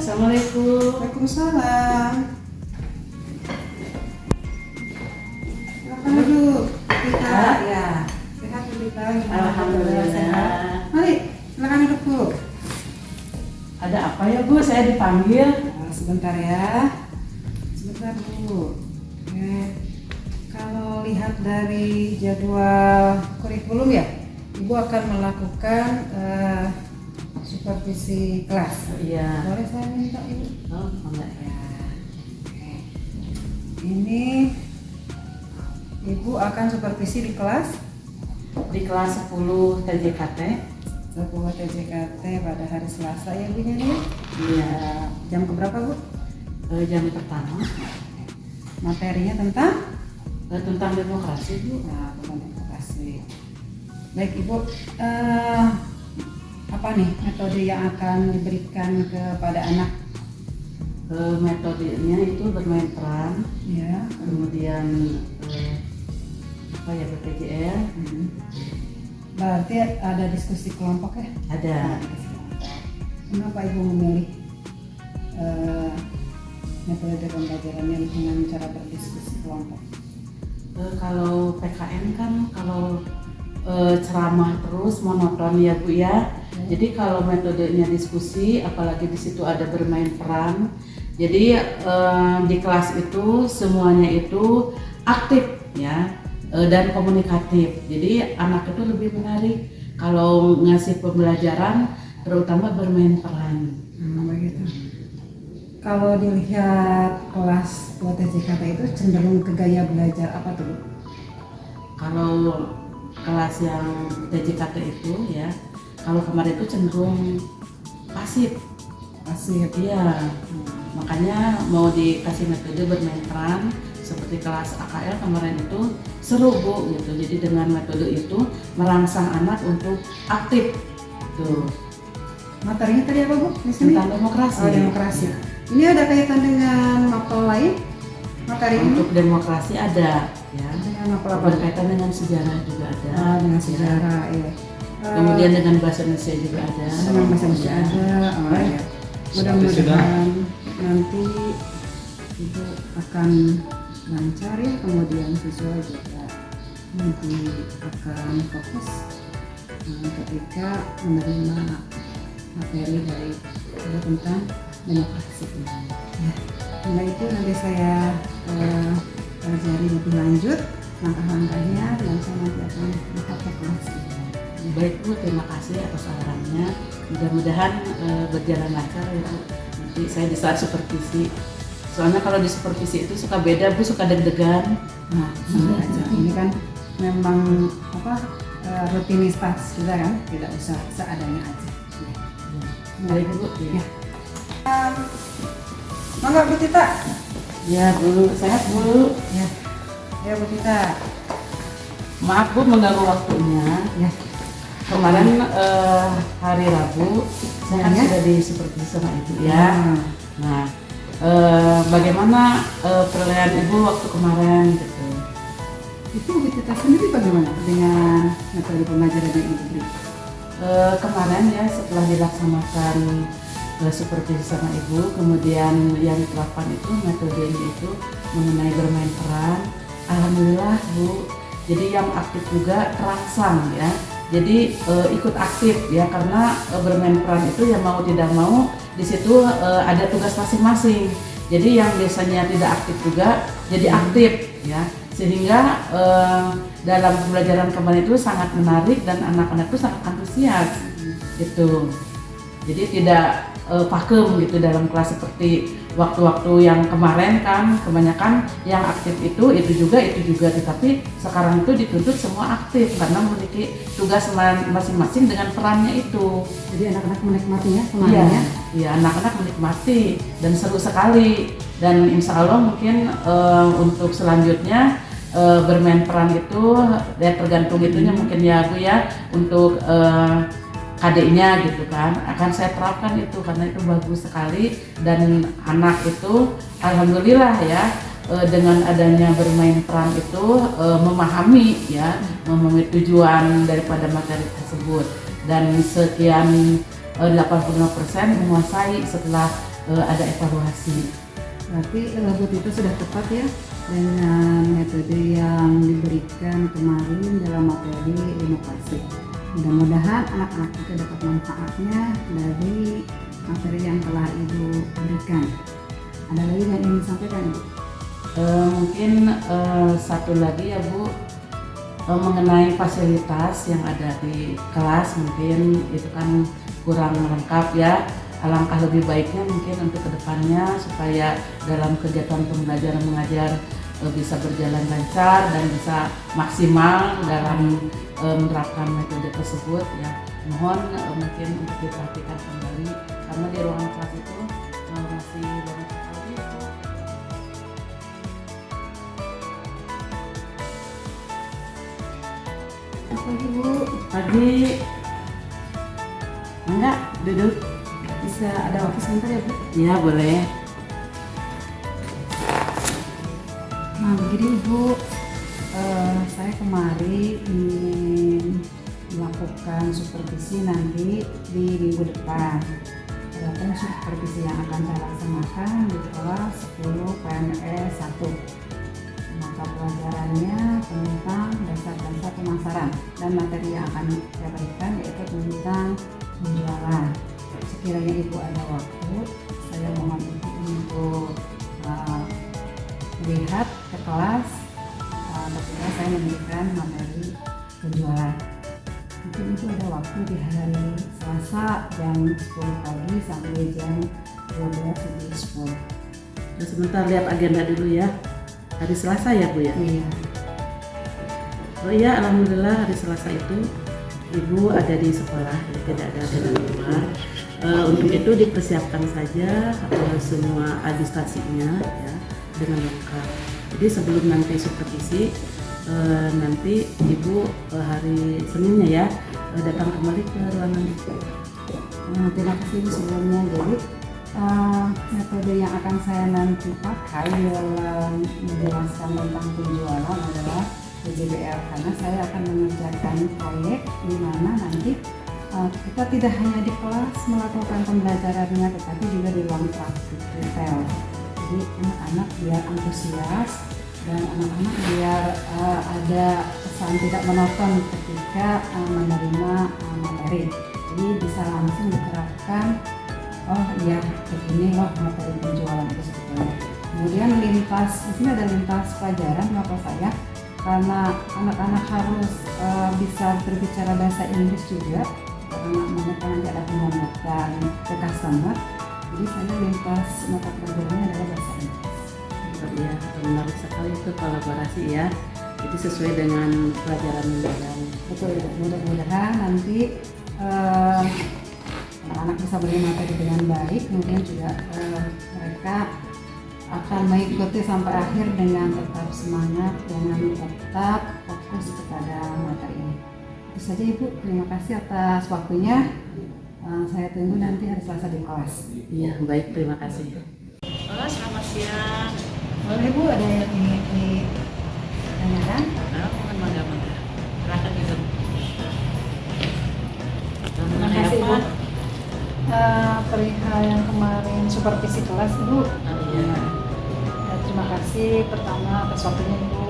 Assalamualaikum. Waalaikumsalam. Silakan duduk. Kita ya. Sehat Bu Tita. Alhamdulillah. Sehat. Mari, silakan duduk Bu. Ada apa ya Bu? Saya dipanggil. Sebentar ya. Sebentar Bu. Oke. Kalau lihat dari jadwal kurikulum ya, Ibu akan melakukan supervisi kelas. Iya. Boleh saya minta Ibu? Oh, enggak ya. Oke. Ini Ibu akan supervisi di kelas Di kelas 10 TJKT. 10 TJKT pada hari Selasa ya Bu nih. Iya. Jam keberapa Bu? Jam pertama Materinya tentang tentang demokrasi Bu. tentang demokrasi. Baik Ibu, apa nih metode yang akan diberikan kepada anak? Metodenya itu bermain peran, Ya. kemudian apa ya, BPJL. Berarti ada diskusi kelompok ya? Ada. Kenapa Ibu memilih metode pembelajarannya dengan cara berdiskusi kelompok? Kalau PKN kan kalau ceramah terus monoton ya Bu ya. Jadi kalau metodenya diskusi, apalagi di situ ada bermain peran. Jadi di kelas itu semuanya itu aktif ya dan komunikatif. Jadi anak itu lebih menarik kalau ngasih pembelajaran, terutama bermain peran. Begitu. Kalau dilihat kelas TJKT itu cenderung ke gaya belajar apa tuh? Kalau kelas yang TJKT itu ya, kalau kemarin itu cenderung pasif. Pasif. Iya. Makanya mau dikasih metode bermain peran seperti kelas AKL kemarin itu seru Bu gitu. Jadi dengan metode itu merangsang anak untuk aktif. Tuh. Materinya tadi apa Bu? Di sini? Tentang demokrasi. Oh, demokrasi. Ya. Ini ada kaitan dengan mapel lain? Materi ini? Untuk demokrasi ada ya. Dengan mapel apa? Berkaitan dengan sejarah juga ada. Dengan ya. sejarah, ya. Kemudian dengan bahasa Indonesia juga ada. Dengan bahasa Indonesia ada. Oh, ya. Mudah-mudahan nanti Ibu akan lancar ya, kemudian siswa juga nanti akan fokus ketika menerima materi dari tentang demokrasi ini. Ya. Nah itu nanti saya pelajari lebih lanjut langkah-langkahnya dan saya nanti akan lihat ke kelas. Baik Bu, terima kasih atas sarannya. Mudah-mudahan berjalan lancar ya Bu. Nanti saya di saat supervisi. Soalnya kalau di supervisi itu suka beda Bu, suka deg-degan. Nah, santai aja. Ini kan memang rutinitas kita kan, tidak usah seadanya aja. Baik Bu. Ya. Mangga Bu Tita. Ya Bu, sehat Bu. Ya. Ya Bu Tita. Maaf Bu mengganggu waktunya. Ya. Kemarin hari Rabu saya kan Ya. sudah di supervisi sama Ibu ya. Nah, bagaimana penilaian Ibu waktu kemarin gitu? Itu Bu Tita sendiri bagaimana dengan metode pembelajaran yang Ibu beri? Kemarin ya setelah dilaksanakan supervisi sama Ibu, kemudian yang diterapkan itu metodenya itu mengenai bermain peran. Alhamdulillah Bu, jadi yang aktif juga terangsang ya. Jadi ikut aktif ya, karena bermain peran itu ya mau tidak mau di situ ada tugas masing-masing. Jadi yang biasanya tidak aktif juga jadi aktif ya, sehingga dalam pembelajaran kemarin itu sangat menarik dan anak-anak itu sangat antusias gitu. Jadi tidak vakum gitu dalam kelas seperti waktu-waktu yang kemarin kan kebanyakan yang aktif itu juga, tetapi sekarang itu dituntut semua aktif karena memiliki tugas masing-masing dengan perannya itu. Jadi anak-anak menikmatinya semuanya. Iya, anak-anak menikmati dan seru sekali. Dan insya Allah mungkin untuk selanjutnya bermain peran itu ya tergantung itunya mungkin ya Bu ya, untuk KD-nya gitu kan akan saya terapkan itu karena itu bagus sekali dan anak itu alhamdulillah ya dengan adanya bermain peran itu memahami ya, memahami tujuan daripada materi tersebut dan sekian 85% menguasai setelah ada evaluasi. Berarti Bu Tita sudah tepat ya dengan metode yang diberikan kemarin dalam materi inovasi. Mudah-mudahan anak-anak juga dapat manfaatnya dari materi yang telah Ibu berikan. Ada lagi yang ingin disampaikan, Ibu? Mungkin satu lagi ya Bu, mengenai fasilitas yang ada di kelas mungkin itu kan kurang lengkap ya. Alangkah lebih baiknya mungkin untuk kedepannya supaya dalam kegiatan pembelajaran mengajar bisa berjalan lancar dan bisa maksimal dalam menerapkan metode tersebut ya. Mohon mungkin untuk diperhatikan kembali karena di ruangan kelas itu masih banyak sekali. Pagi Bu, Pagi, enggak duduk? bisa ada waktu sebentar ya Bu? Iya boleh. Nah begini Bu, saya kemarin ingin melakukan supervisi nanti di minggu depan. Adapun supervisi yang akan saya laksanakan di kelas 10 PNS 1. Mata pelajarannya tentang dasar-dasar pemasaran dan materi yang akan saya berikan yaitu tentang penjualan. Sekiranya Ibu ada waktu, saya mohon Ibu untuk melihat ke kelas ketika saya memberikan materi penjualan. Mungkin itu ada waktu di hari Selasa jam 10 pagi sampai jam 12:10. Nah, sebentar lihat agenda dulu ya. Hari Selasa ya Bu ya? Iya. Oh iya, alhamdulillah hari Selasa itu Ibu ada di sekolah, jadi tidak ada di luar. Untuk itu dipersiapkan saja semua administrasinya ya dengan lengkap. Jadi sebelum nanti supervisi, nanti Ibu hari Seninnya ya datang kembali ke ruangan itu. Terima kasih Bu sebelumnya. Jadi metode yang akan saya nanti pakai dalam menjelaskan tentang penjualan adalah PJBL, karena saya akan mengerjakan proyek di mana nanti kita tidak hanya di kelas melakukan pembelajarannya, tetapi juga di ruang praktik retail. Jadi anak-anak biar antusias dan anak-anak biar ada kesan tidak monoton ketika menerima materi. Jadi bisa langsung diterapkan. Oh iya, begini loh materi penjualan itu sebetulnya. Kemudian lintas, di sini ada lintas pelajaran kenapa saya? Karena anak-anak harus bisa berbicara bahasa Inggris juga, karena mereka nanti ada pembagian ke customer. Jadi saya lintas mata pelajarannya adalah bahasa Inggris. Ya, menarik sekali itu kolaborasi ya. Jadi sesuai dengan pelajaran mendalam. Betul, mudah-mudahan nanti anak-anak bisa belajar materi dengan baik, kemudian juga mereka akan mengikuti sampai akhir dengan tetap semangat, dengan tetap fokus kepada materi ini. Itu saja Ibu, terima kasih atas waktunya. Saya tunggu nanti hari Selasa di kelas. Iya, baik, terima kasih. Halo, selamat siang. Boleh Ibu, ada yang ingin ditanyakan? Mangga. Silahkan Ibu. Terima kasih Ibu. Perihal yang kemarin supervisi kelas Ibu. Iya. Terima kasih pertama atas waktunya Ibu.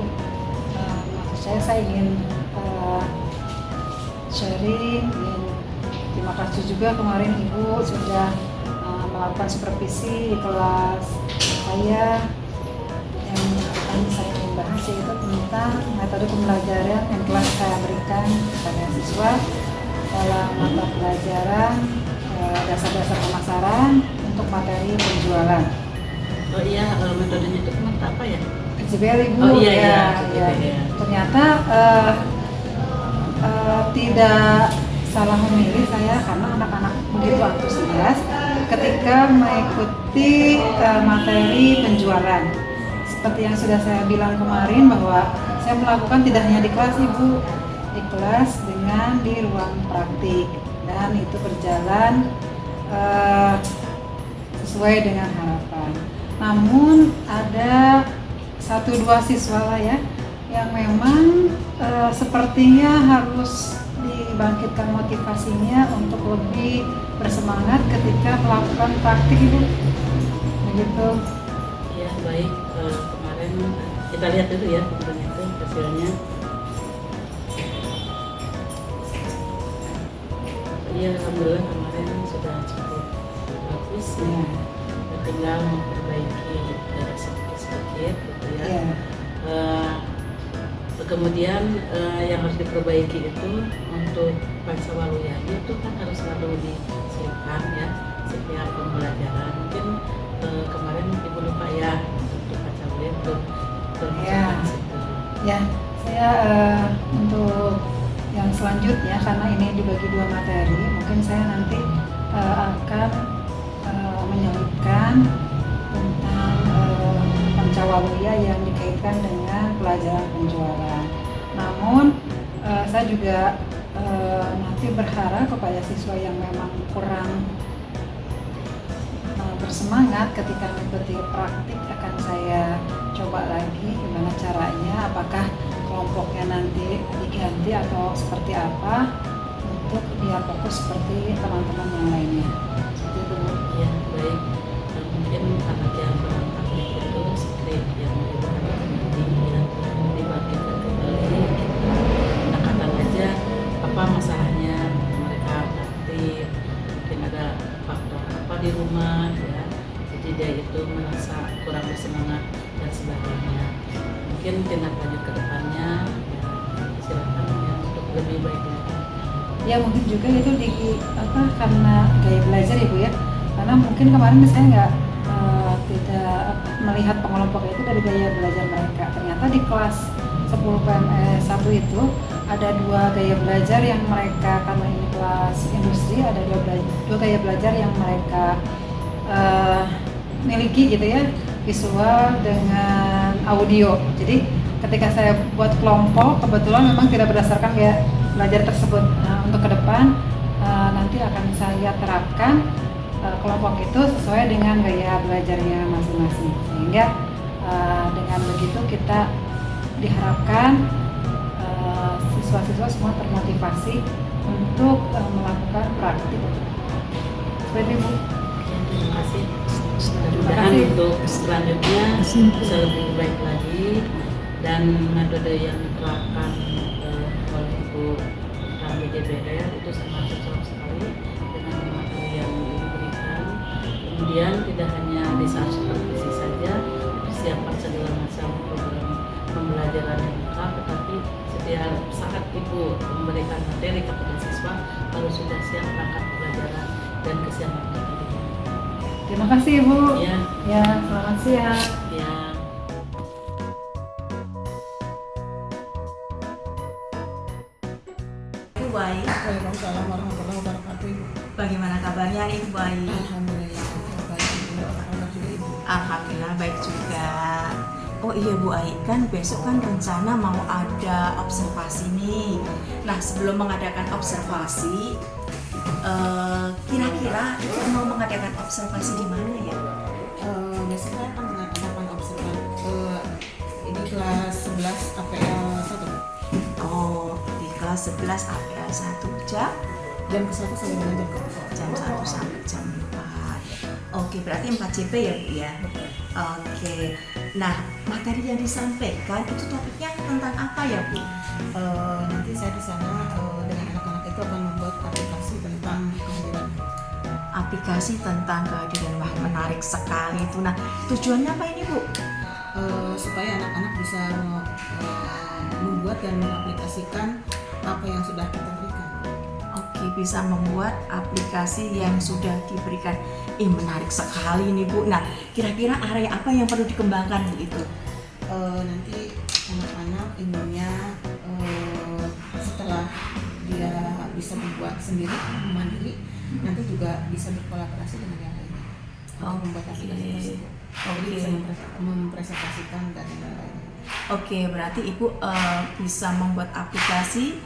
Maksud saya ingin sharing. Terima kasih juga kemarin Ibu sudah melakukan supervisi di kelas saya. Yang akan saya ingin bahas yaitu tentang metode pembelajaran yang telah saya berikan kepada siswa dalam mata pelajaran dasar-dasar pemasaran untuk materi penjualan. Oh iya, metodenya itu mata apa ya? PJBL Ibu. Oh iya, ya. Ternyata tidak salah memilih saya karena anak-anak begitu antusias ketika mengikuti materi penjualan. Seperti yang sudah saya bilang kemarin bahwa saya melakukan tidak hanya di kelas Ibu, di kelas dengan di ruang praktik, dan itu berjalan sesuai dengan harapan. Namun ada 1-2 siswa lah ya yang memang sepertinya harus dibangkitkan motivasinya untuk lebih bersemangat ketika melakukan praktik Ibu. gitu. Ya baik, kemarin kita lihat dulu ya kemarin itu hasilnya. Iya, alhamdulillah kemarin sudah cukup bagus ya. Tinggal memperbaiki sedikit-sedikit gitu ya. Kemudian yang harus diperbaiki itu untuk pancawaluyanya itu kan harus selalu disiapkan ya setiap pembelajaran. Mungkin kemarin ibu lupa ya untuk pancawaluyah belum termasuk situ. Ya, saya untuk yang selanjutnya karena ini dibagi 2 materi, mungkin saya nanti akan menyelipkan tentang pancawaluyah yang dikaitkan dengan pelajaran penjualan. Namun saya juga nanti berharap kepada siswa yang memang kurang bersemangat ketika mengikuti praktik, akan saya coba lagi gimana caranya, apakah kelompoknya nanti diganti atau seperti apa untuk dia fokus seperti teman-teman yang lainnya. Seperti itu. Ya baik, mungkin anak yang kurang praktik itu skrip yang nanti ya dibagikan kembali, kita katakan aja apa masalahnya mereka praktik, mungkin ada faktor apa di rumah ya, jadi dia itu merasa kurang bersemangat dan sebagainya. Mungkin tindak lanjut ke depannya ya, silakan ya untuk lebih baik lagi. Ya mungkin juga itu karena gaya belajar ya Bu ya, karena mungkin kemarin saya nggak tidak melihat pengelompok itu dari gaya belajar mereka. Ternyata di kelas 10 PMS 1 itu ada 2 gaya belajar yang mereka, karena ini kelas industri, ada 2 gaya belajar yang mereka miliki gitu ya, visual dengan audio. Jadi ketika saya buat kelompok, kebetulan memang tidak berdasarkan gaya belajar tersebut. Nah, untuk ke depan nanti akan saya terapkan kelompok itu sesuai dengan gaya belajarnya masing-masing, sehingga dengan begitu kita diharapkan siswa-siswa semua termotivasi untuk melakukan praktik. Seperti Bu. Terima kasih. Mudah-mudahan untuk selanjutnya bisa lebih baik lagi, dan metode yang diterapkan oleh Ibu kami DBR itu sangat cocok sekali dengan materi yang diberikan. Kemudian tidak hanya di saat supervisi saja persiapan segala macam program pembelajaran yang lengkap, tetapi setiap saat Ibu memberikan materi kepada siswa harus sudah siap perangkat pelajaran dan kesiapan materi. Terima kasih Ibu. Ya, selamat siang. Ya. Ibu baik. Waalaikumsalam warahmatullahi wabarakatuh. Bagaimana kabarnya Ibu baik? Alhamdulillah baik Ibu. Alhamdulillah juga Ibu. Alhamdulillah baik juga. Oh iya Bu Ai, kan besok kan rencana mau ada observasi nih. Nah sebelum mengadakan observasi, kira-kira Ibu mau mengadakan observasi di mana ya? Besok saya akan mengadakan observasi ini kelas 11 APL 1. Oh, di kelas 11 APL 1 jam? Jam ke 1 sampai dengan jam ke 4. Jam 1 sampai jam 4. Oke, berarti 4 CP ya Bu ya? Oke, nah materi yang disampaikan itu topiknya tentang apa ya Bu? Nanti saya di sana dengan anak-anak itu akan membuat aplikasi tentang kehadiran. Aplikasi tentang kehadiran, wah menarik sekali itu. Nah tujuannya apa ini Bu? Supaya anak-anak bisa membuat dan mengaplikasikan apa yang sudah kita berikan. Oke, bisa membuat aplikasi yang sudah diberikan. Menarik sekali ini Bu. Nah kira-kira area apa yang perlu dikembangkan Bu itu? Nanti anak-anak ilmunya setelah dia bisa membuat sendiri, mandiri, nanti juga bisa berkolaborasi dengan yang lainnya. Membuat aplikasi tersebut. Jadi bisa mempresentasikan dan lain-lain. Oke, berarti Ibu bisa membuat aplikasi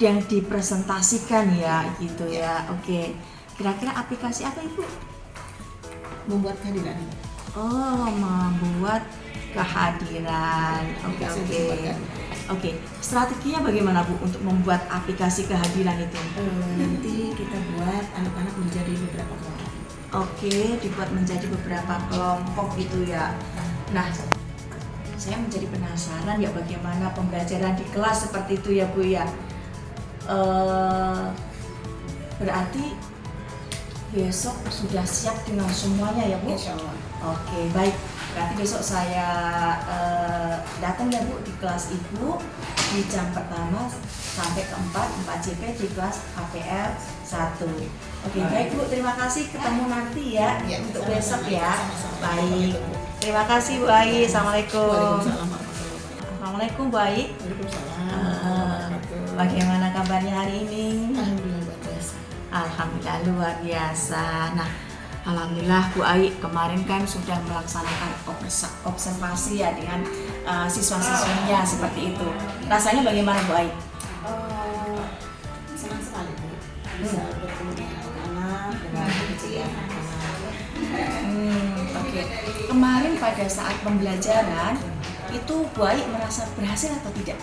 yang dipresentasikan ya gitu ya. Oke, kira-kira aplikasi apa Ibu? Membuat kehadiran. Oh, membuat kehadiran. Oke. Strateginya bagaimana Bu untuk membuat aplikasi kehadiran itu? Nanti kita buat anak-anak menjadi beberapa kelompok. Oke, dibuat menjadi beberapa kelompok gitu ya. Nah, saya menjadi penasaran ya bagaimana pembelajaran di kelas seperti itu ya Bu ya. Berarti besok sudah siap dengan semuanya ya Bu? Insya Allah. Oke, baik. Berarti besok saya datang ya Bu di kelas Ibu di jam pertama sampai ke 4 JP di kelas HPL 1. Oke, baik Bu, terima kasih, ketemu nanti ya, Ya, untuk sama-sama. besok ya. Sama-sama. Baik. Terima kasih Bu Ai. Assalamualaikum. Waalaikumsalam warahmatullahi wabarakatuh. Assalamualaikum Bu Ai. Waalaikumsalam Ah, warahmatullahi. Bagaimana kabarnya hari ini? Alhamdulillah luar biasa. Alhamdulillah luar biasa. Nah, alhamdulillah Bu Ai kemarin kan sudah melaksanakan observasi ya dengan siswa-siswinya seperti itu. Rasanya bagaimana Bu Ai? Senang sekali Bu bisa bertemu dengan anak-anak, dengan kecil anak-anak. Oke. Kemarin pada saat pembelajaran itu Bu Ai merasa berhasil atau tidak?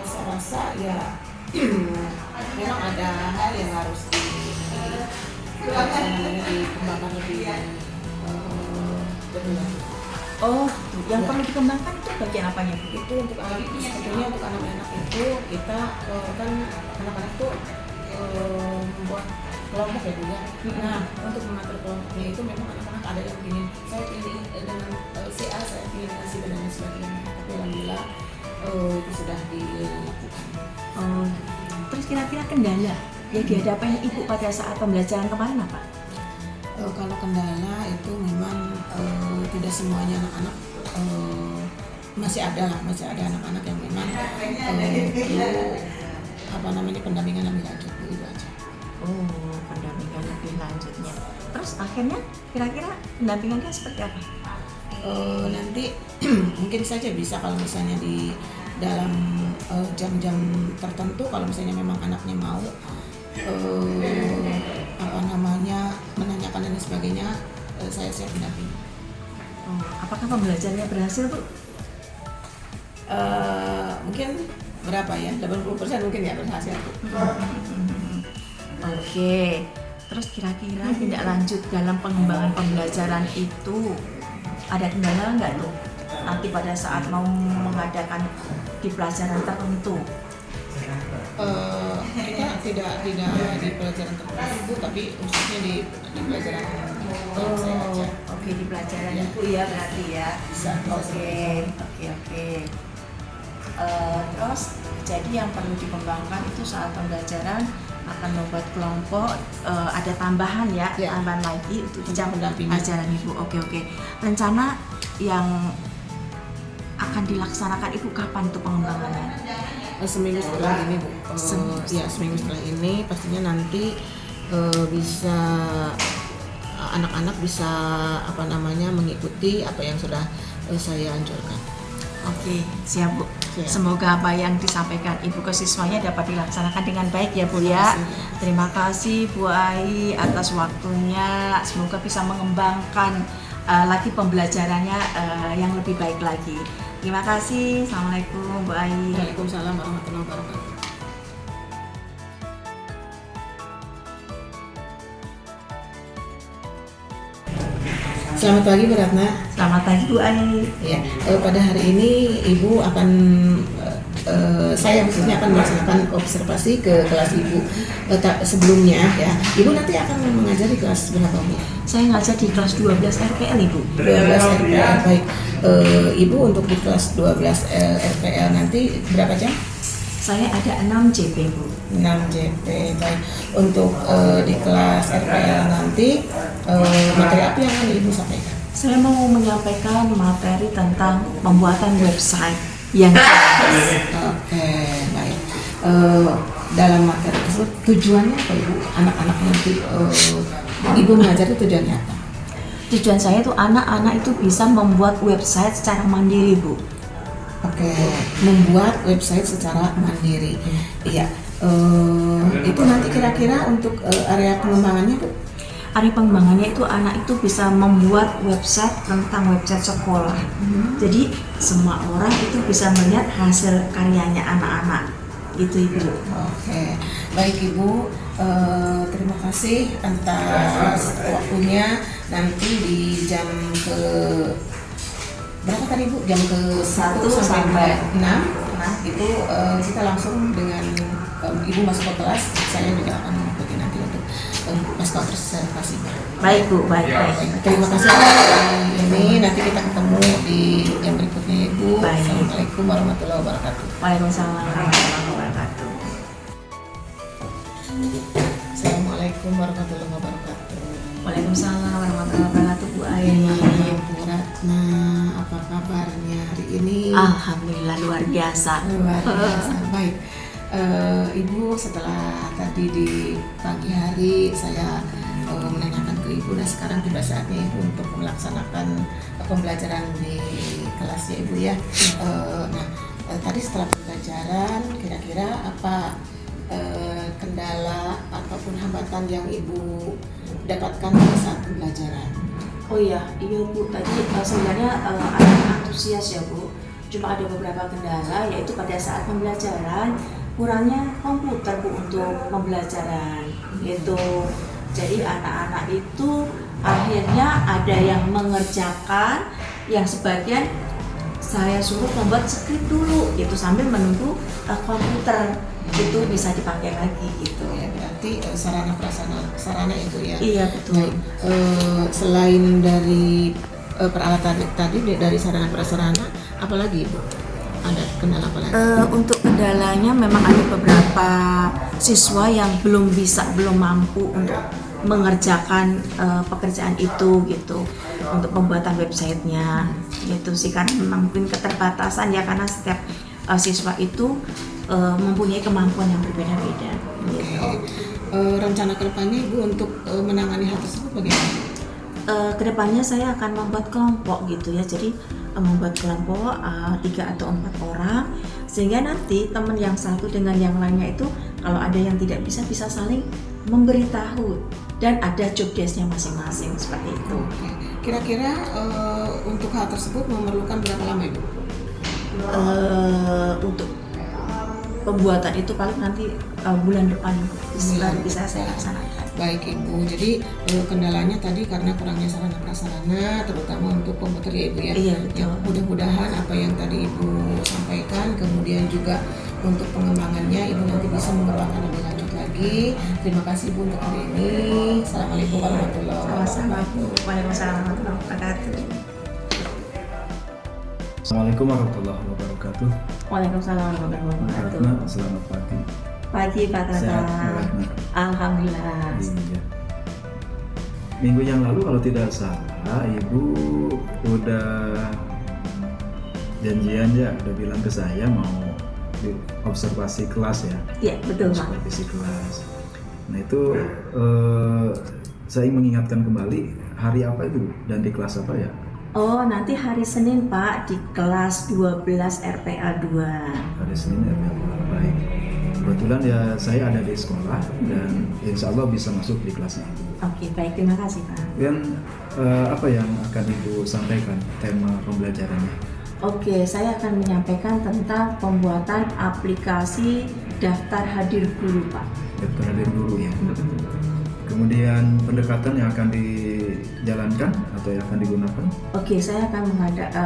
Saya rasa ya memang ada hal yang harus dikembangkan lebih lanjut. Oh, yang perlu dikembangkan itu bagian apanya Bu? Itu untuk anak, sebetulnya untuk anak-anak itu kita kan anak-anak tuh membuat kelompok ya Bu ya. Nah, untuk mengatur kelompoknya itu memang anak-anak ada yang ingin saya pilih dengan si A, saya pilih dengan si B dan lain sebagainya. Tapi alhamdulillah itu sudah dilakukan. Oh, terus kira-kira kendala yang dihadapi Ibu pada saat pembelajaran kemarin apa? Kalau kendala itu memang tidak semuanya anak-anak masih ada anak-anak yang memang perlu pendampingan lebih lanjut itu aja. Oh, pendampingan lebih lanjutnya. Terus akhirnya kira-kira pendampingannya seperti apa? Nanti mungkin saja bisa kalau misalnya di dalam jam-jam tertentu kalau misalnya memang anaknya mau menanyakan dan sebagainya, saya siap mendampingi. Oh, apakah pembelajarannya berhasil Bu? Mungkin berapa ya? 80% mungkin ya berhasil. Oke. Terus kira-kira tindak lanjut dalam pengembangan pembelajaran itu ada kendala nggak tuh? Nanti pada saat mau mengadakan di pelajaran tertentu. Kita tidak di pelajaran tertentu, tapi khususnya di pelajaran saya aja. Oke, di pelajaran Ya. Ibu ya berarti ya. Bisa. Oke. Terus jadi yang perlu dikembangkan itu saat pembelajaran akan membuat kelompok, ada tambahan ya, Ya. tambahan lagi untuk jam pendampingan. pelajaran Ibu. Oke. Rencana yang akan dilaksanakan Ibu kapan tuh pengembangannya? Seminggu setelah ini Bu. Seminggu setelah ini pastinya nanti bisa anak-anak bisa mengikuti apa yang sudah saya anjurkan. Oke, siap Bu. Siap. Semoga apa yang disampaikan Ibu ke siswanya dapat dilaksanakan dengan baik ya Bu ya. Terima kasih Bu Ai atas waktunya. Semoga bisa mengembangkan lagi pembelajarannya yang lebih baik lagi. Terima kasih. Assalamualaikum Bu Ai. Waalaikumsalam warahmatullahi wabarakatuh. Selamat pagi Bu Ratna. Selamat pagi Bu Ai. Ya, pada hari ini Ibu akan saya khususnya akan melaksanakan observasi ke kelas Ibu. Sebelumnya ya, Ibu nanti akan mengajar di kelas berapa Bu? Saya ngajar di kelas 12 RPL Ibu. 12 RPL, baik. Ibu untuk di kelas 12 RPL nanti berapa jam? Saya ada 6 JP Bu. 6 JP, baik. Untuk di kelas RPL nanti materi apa yang akan Ibu sampaikan? Saya mau menyampaikan materi tentang pembuatan website yang jelas. Oke, baik. Dalam materi tersebut tujuannya apa Ibu? Anak-anak nanti Ibu mengajar itu tujuannya apa? Tujuan saya itu anak-anak itu bisa membuat website secara mandiri Bu. Oke, membuat website secara mandiri. Iya. Itu nanti kira-kira untuk area pengembangannya Bu? Area pengembangannya itu anak itu bisa membuat website tentang website sekolah. Jadi semua orang itu bisa melihat hasil karyanya anak-anak Itu Ibu. Oke, baik Ibu, terima kasih atas waktunya. Nanti di jam ke berapa tadi Bu? Jam ke 1 sampai 6 itu kita langsung dengan Ibu masuk ke kelas. Saya juga akan mengikuti nanti untuk pasca observasinya. Baik Bu, baik. Terima kasih atas ini. Nanti kita ketemu di jam berikutnya Ibu. Baik. Assalamualaikum warahmatullahi wabarakatuh. Waalaikumsalam warahmatullahi wabarakatuh. Assalamualaikum warahmatullahi wabarakatuh. Waalaikumsalam warahmatullahi wabarakatuh Bu Ayi. Bu Ratna, apa kabarnya hari ini? Alhamdulillah luar biasa. Luar biasa. Baik. Ibu, setelah tadi di pagi hari saya menanyakan ke Ibu, dan sekarang tiba saatnya Ibu untuk melaksanakan pembelajaran di kelas ya Ibu ya. Tadi setelah pembelajaran, kira-kira apa kendala ataupun hambatan yang Ibu dapatkan pada saat pembelajaran? Oh iya Bu, tadi sebenarnya anak antusias ya Bu. Cuma ada beberapa kendala, yaitu pada saat pembelajaran kurangnya komputer Bu untuk pembelajaran gitu. Jadi anak-anak itu akhirnya ada yang mengerjakan, yang sebagian saya suruh membuat skrip dulu gitu sambil menunggu komputer itu bisa dipakai lagi gitu. Ya, berarti sarana prasarana itu ya. Iya betul. Baik. Selain dari peralatan tadi dari sarana prasarana, apalagi Bu? Ada kendala apa lagi? Untuk kendalanya memang ada beberapa siswa yang belum mampu untuk mengerjakan pekerjaan itu gitu, untuk pembuatan websitenya gitu sih, karena memang mungkin keterbatasan ya, karena setiap siswa itu mempunyai kemampuan yang berbeda-beda gitu. Rencana kedepannya Ibu untuk menangani hal tersebut bagaimana? Kedepannya saya akan membuat kelompok gitu ya, jadi membuat kelompok 3 atau 4 orang, sehingga nanti teman yang satu dengan yang lainnya itu kalau ada yang tidak bisa saling memberitahu dan ada job desk-nya masing-masing seperti itu. Kira-kira untuk hal tersebut memerlukan berapa lama Ibu? Untuk pembuatan itu paling nanti bulan depan baru bisa saya laksanakan. Baik Ibu, jadi kendalanya tadi karena kurangnya sarana prasarana, terutama untuk komputer ya Ibu ya. Iya Ya, betul. mudah-mudahan apa yang tadi Ibu sampaikan, kemudian juga untuk pengembangannya Ibu nanti bisa mengembangkan lebih lanjut lagi. Terima kasih Ibu untuk hari ini. Assalamualaikum warahmatullahi Sama-sama wabarakatuh. Bu. Waalaikumsalam warahmatullahi wabarakatuh. Assalamualaikum warahmatullahi wabarakatuh. Waalaikumsalam warahmatullahi wabarakatuh. Ratna, selamat pagi. Pagi Pak Tata. Sehat, Bu Ratna? Alhamdulillah. Iya. Minggu yang lalu kalau tidak salah, Ibu udah janjian ya, udah bilang ke saya mau observasi kelas ya. Iya betul Pak. Observasi kelas. Nah itu saya mengingatkan kembali hari apa itu dan di kelas apa ya? Oh nanti hari Senin Pak di kelas 12 RPA 2. Hari Senin ya, baik. Kebetulan ya saya ada di sekolah dan insya Allah bisa masuk di kelas itu. Oke baik, terima kasih Pak. Dan apa yang akan Ibu sampaikan tema pembelajarannya? Oke, saya akan menyampaikan tentang pembuatan aplikasi daftar hadir guru Pak. Daftar hadir guru ya. Kemudian pendekatan yang akan dijalankan atau yang akan digunakan? Oke, saya akan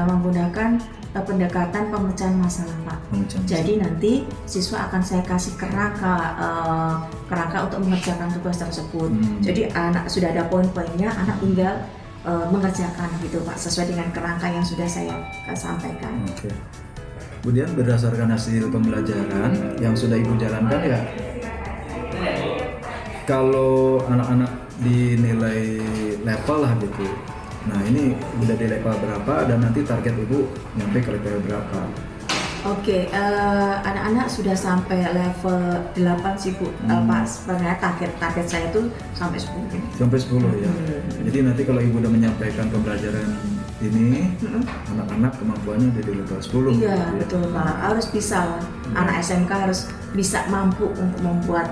menggunakan pendekatan pemecahan masalah Pak. Pemecahan Jadi nanti siswa akan saya kasih kerangka untuk mengerjakan tugas tersebut. Jadi anak sudah ada poin-poinnya, anak tinggal mengerjakan gitu Pak, sesuai dengan kerangka yang sudah saya sampaikan. Oke. Kemudian berdasarkan hasil pembelajaran yang sudah Ibu jalankan ya, kalau anak-anak dinilai level lah gitu, nah ini udah di level berapa dan nanti target Ibu nyampe ke level berapa? Oke, anak-anak sudah sampai level 8 sih Bu. Pak, sebenarnya target saya itu sampai 10. Sampai 10 ya. Jadi nanti kalau Ibu udah menyampaikan pembelajaran ini, anak-anak kemampuannya jadi level 10. Iya, gitu ya. betul Pak. Harus bisa lah. Anak SMK harus bisa mampu untuk membuat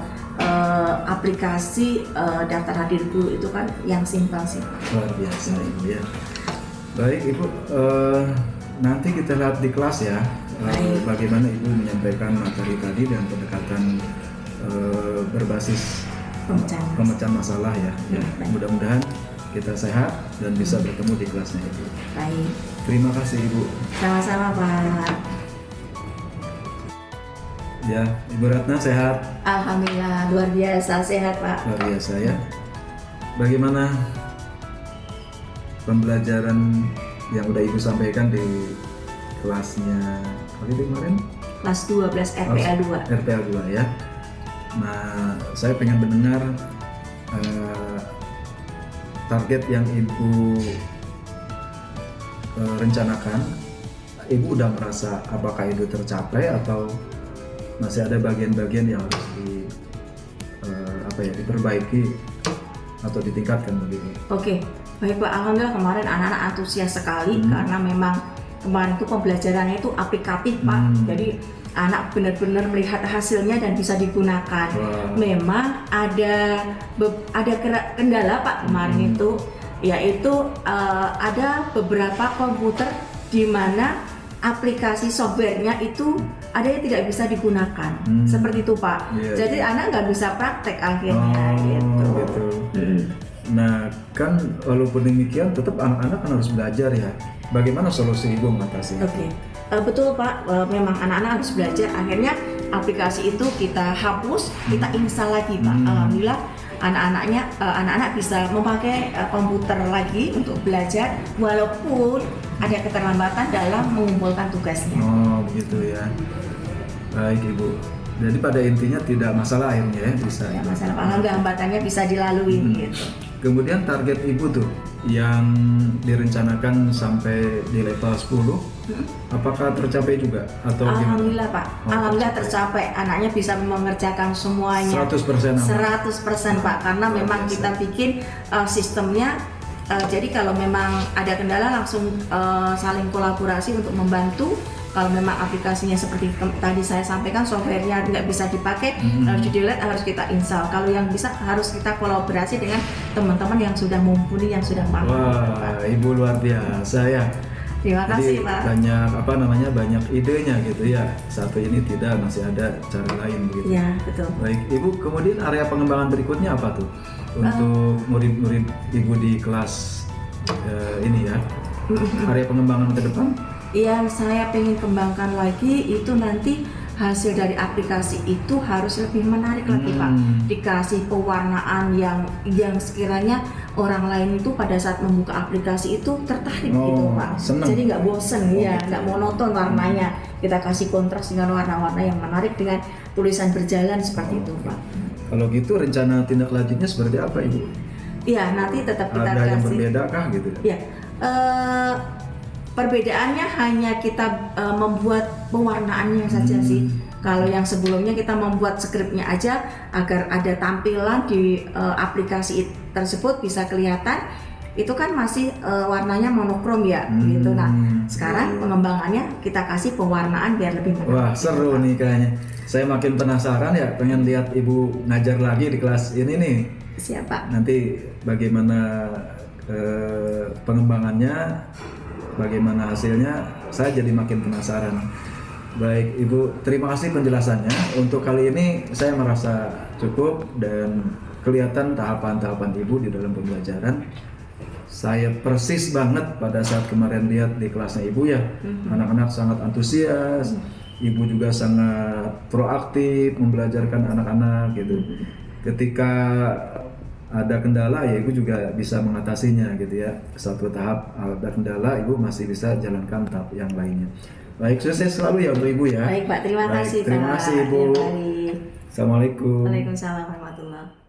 aplikasi daftar hadir guru itu kan yang simpel sih. Luar biasa Ibu ya. Baik Ibu, nanti kita lihat di kelas ya. bagaimana Ibu menyampaikan materi tadi dan pendekatan berbasis pemecahan masalah ya. Mudah-mudahan kita sehat dan bisa bertemu di kelasnya Ibu. Baik. Terima kasih Ibu. Sama-sama Pak. Ya, Ibu Ratna sehat? Alhamdulillah luar biasa sehat Pak. Luar biasa ya. Bagaimana pembelajaran yang udah Ibu sampaikan di kelasnya kemarin? Kelas 12 RPA 2. RPA 2 ya. Nah, saya pengen mendengar target yang Ibu rencanakan. Ibu udah merasa apakah itu tercapai atau masih ada bagian-bagian yang harus diperbaiki atau ditingkatkan begitu? Oke, baik Pak. Alhamdulillah kemarin anak-anak antusias sekali karena memang kemarin itu pembelajarannya itu aplikatif Pak. Jadi anak benar-benar melihat hasilnya dan bisa digunakan. Memang ada kendala Pak kemarin itu, yaitu ada beberapa komputer di mana aplikasi softwarenya itu ada yang tidak bisa digunakan, seperti itu Pak. Jadi anak nggak bisa praktek akhirnya gitu. Nah kan walaupun demikian tetap anak-anak kan harus belajar ya. Bagaimana solusi Ibu mengatasi? Oke. Betul Pak, memang anak-anak harus belajar. Akhirnya aplikasi itu kita hapus, kita install lagi Pak. Alhamdulillah anak-anak bisa memakai komputer lagi untuk belajar walaupun ada keterlambatan dalam mengumpulkan tugasnya. Oh begitu ya. Baik Ibu. Jadi pada intinya tidak masalah akhirnya ya bisa. Tidak masalah, alhamdulillah hambatannya bisa dilalui gitu. Kemudian target Ibu tuh yang direncanakan sampai di level 10, apakah tercapai juga atau Alhamdulillah gimana? Pak, alhamdulillah tercapai. Anaknya bisa mengerjakan semuanya 100% aman. 100% Pak, karena memang kita bikin sistemnya. Jadi kalau memang ada kendala langsung saling kolaborasi untuk membantu. Kalau memang aplikasinya seperti tadi saya sampaikan, softwarenya nggak bisa dipakai, harus di-delete, harus kita install. Kalau yang bisa harus kita kolaborasi dengan teman-teman yang sudah mumpuni, yang sudah mampu. Wah, Ibu luar biasa ya. Terima kasih Pak. Banyak idenya gitu ya. Satu ini tidak, masih ada cara lain begitu. Ya betul. Baik Ibu, kemudian area pengembangan berikutnya apa tuh untuk murid-murid Ibu di kelas ini ya? Area pengembangan ke depan? Yang saya pengen kembangkan lagi itu nanti hasil dari aplikasi itu harus lebih menarik lagi Pak. Dikasih pewarnaan yang sekiranya orang lain itu pada saat membuka aplikasi itu tertarik gitu Pak. Seneng. Jadi nggak bosen ya, nggak monoton warnanya. Kita kasih kontras dengan warna-warna yang menarik dengan tulisan berjalan seperti itu Pak. Kalau gitu rencana tindak lanjutnya seperti apa Ibu? Iya, nanti tetap kita Ada yang kasih. berbeda kah gitu? Ya, perbedaannya hanya kita membuat pewarnaannya saja sih. Kalau yang sebelumnya kita membuat skripnya aja agar ada tampilan di aplikasi tersebut bisa kelihatan. Itu kan masih warnanya monokrom ya, gitu. Nah, sekarang pengembangannya kita kasih pewarnaan biar lebih menarik. Wah seru nih kayaknya. Saya makin penasaran ya, pengen lihat Ibu ngajar lagi di kelas ini nih. Siapa? Nanti bagaimana pengembangannya, bagaimana hasilnya, saya jadi makin penasaran. Baik Ibu, terima kasih penjelasannya. Untuk kali ini saya merasa cukup dan kelihatan tahapan-tahapan Ibu di dalam pembelajaran. Saya persis banget pada saat kemarin lihat di kelasnya Ibu ya. Anak-anak sangat antusias, Ibu juga sangat proaktif membelajarkan anak-anak gitu. Ketika ada kendala ya Ibu juga bisa mengatasinya gitu ya. Satu tahap ada kendala Ibu masih bisa jalankan tahap yang lainnya. Baik, sukses selalu ya untuk Ibu ya. Baik Pak, terima kasih Pak. Terima kasih Ibu. Ya, baik. Assalamualaikum. Waalaikumsalam warahmatullahi wabarakatuh.